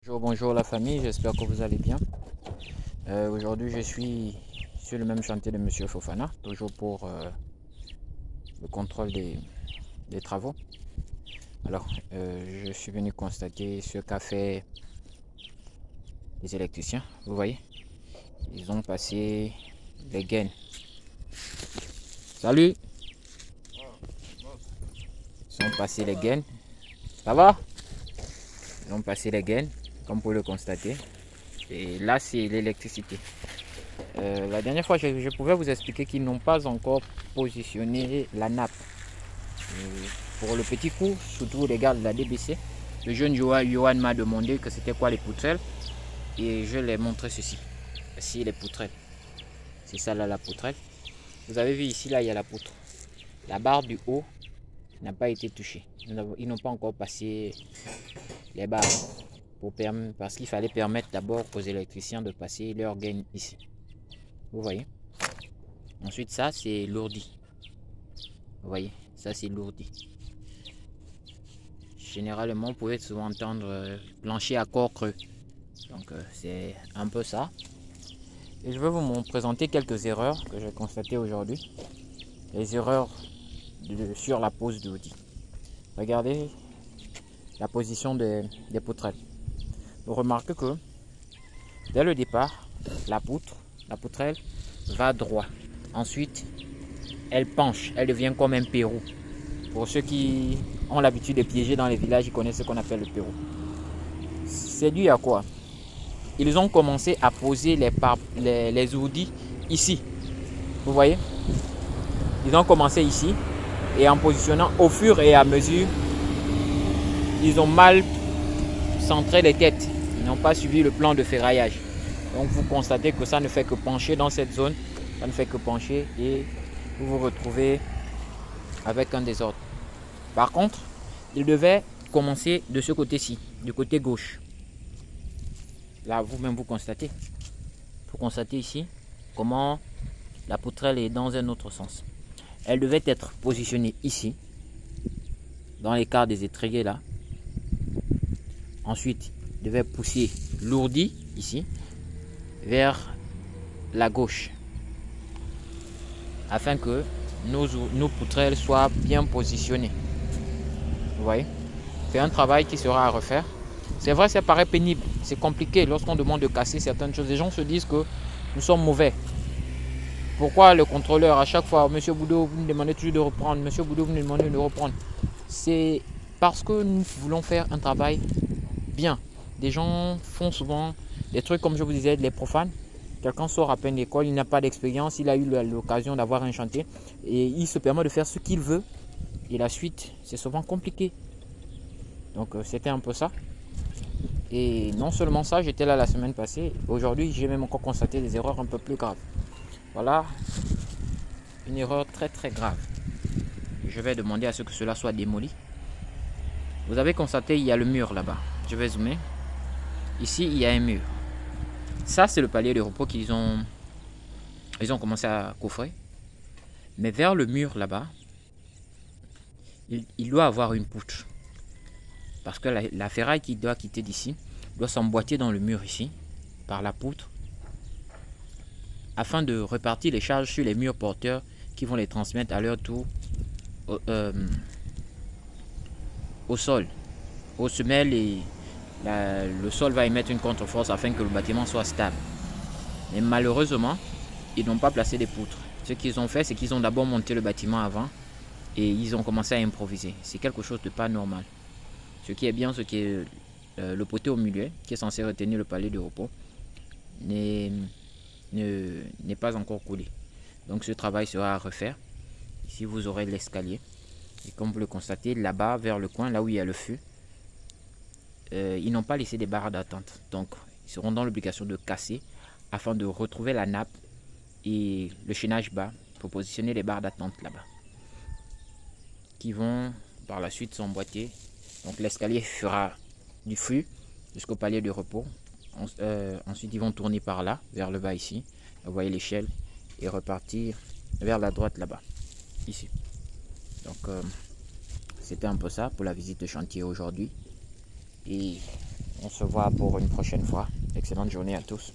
Bonjour la famille, j'espère que vous allez bien. Aujourd'hui je suis sur le même chantier de Monsieur Fofana, toujours pour le contrôle des travaux. Alors je suis venu constater ce qu'a fait les électriciens. Vous voyez, ils ont passé les gaines. Salut! Ils ont passé les gaines. Ça va? Ils ont passé les gaines, comme vous le constatez. Et là c'est l'électricité. La dernière fois, je pouvais vous expliquer qu'ils n'ont pas encore positionné la nappe. Pour le petit coup, surtout les gars de la DBC, le jeune Johan m'a demandé que c'était quoi les poutrelles. Et je lui ai montré ceci. Ici, les poutrelles. C'est ça là, la poutrelle. Vous avez vu ici, là, il y a la poutre. La barre du haut n'a pas été touchée. Ils n'ont pas encore passé les barres. Parce qu'il fallait permettre d'abord aux électriciens de passer leur gaine ici. Vous voyez? Ensuite, ça, c'est lourdi. Vous voyez, ça, c'est lourdi. Généralement, vous pouvez souvent entendre plancher à corps creux. Donc, c'est un peu ça. Et je vais vous présenter quelques erreurs que j'ai constatées aujourd'hui. Les erreurs sur la pose de Audi. Regardez la position des poutrelles. Vous remarquez que dès le départ, la poutrelle va droit. Ensuite, elle penche, elle devient comme un Pérou. Pour ceux qui ont l'habitude de piéger dans les villages, ils connaissent ce qu'on appelle le Pérou. C'est dû à quoi? Ils ont commencé à poser les ourdis ici. Vous voyez? Ils ont commencé ici et en positionnant au fur et à mesure, ils ont mal centré les têtes. Ils n'ont pas suivi le plan de ferraillage. Donc vous constatez que ça ne fait que pencher dans cette zone. Ça ne fait que pencher et vous vous retrouvez avec un désordre. Par contre, ils devaient commencer de ce côté-ci, du côté gauche. Là, vous-même, vous constatez. Vous constatez ici comment la poutrelle est dans un autre sens. Elle devait être positionnée ici, dans l'écart des étriers là. Ensuite, il devait pousser l'ourdi ici, vers la gauche. Afin que nos poutrelles soient bien positionnées. Vous voyez? C'est un travail qui sera à refaire. C'est vrai, ça paraît pénible, c'est compliqué. Lorsqu'on demande de casser certaines choses, les gens se disent que nous sommes mauvais. Pourquoi le contrôleur, à chaque fois, Monsieur Boudot, vous nous demandez toujours de reprendre, Monsieur Boudot, vous nous demandez de reprendre? C'est parce que nous voulons faire un travail bien. Des gens font souvent des trucs, comme je vous disais, les profanes. Quelqu'un sort à peine d'école, il n'a pas d'expérience, il a eu l'occasion d'avoir un chantier et il se permet de faire ce qu'il veut. Et la suite, c'est souvent compliqué. Donc, c'était un peu ça. Et non seulement ça, j'étais là la semaine passée. Aujourd'hui, j'ai même encore constaté des erreurs un peu plus graves. Voilà, une erreur très très grave. Je vais demander à ce que cela soit démoli. Vous avez constaté, il y a le mur là-bas. Je vais zoomer. Ici, il y a un mur. Ça, c'est le palier de repos qu'ils ont commencé à coffrer. Mais vers le mur là-bas, il doit avoir une poutre. Parce que la ferraille qui doit quitter d'ici doit s'emboîter dans le mur ici, par la poutre, afin de repartir les charges sur les murs porteurs qui vont les transmettre à leur tour au sol. Aux semelles, et le sol va émettre une contre-force afin que le bâtiment soit stable. Mais malheureusement, ils n'ont pas placé des poutres. Ce qu'ils ont fait, c'est qu'ils ont d'abord monté le bâtiment avant et ils ont commencé à improviser. C'est quelque chose de pas normal. Ce qui est bien, ce qui est le poteau au milieu, qui est censé retenir le palier de repos, n'est pas encore coulé. Donc ce travail sera à refaire. Ici, vous aurez l'escalier. Et comme vous le constatez, là-bas, vers le coin, là où il y a le fût, ils n'ont pas laissé des barres d'attente. Donc, ils seront dans l'obligation de casser afin de retrouver la nappe et le chaînage bas pour positionner les barres d'attente là-bas, qui vont par la suite s'emboîter. Donc l'escalier fera du fût jusqu'au palier de repos. Ensuite, ils vont tourner par là, vers le bas ici. Vous voyez l'échelle et repartir vers la droite là-bas, ici. Donc, c'était un peu ça pour la visite de chantier aujourd'hui. Et On se voit pour une prochaine fois. Excellente journée à tous.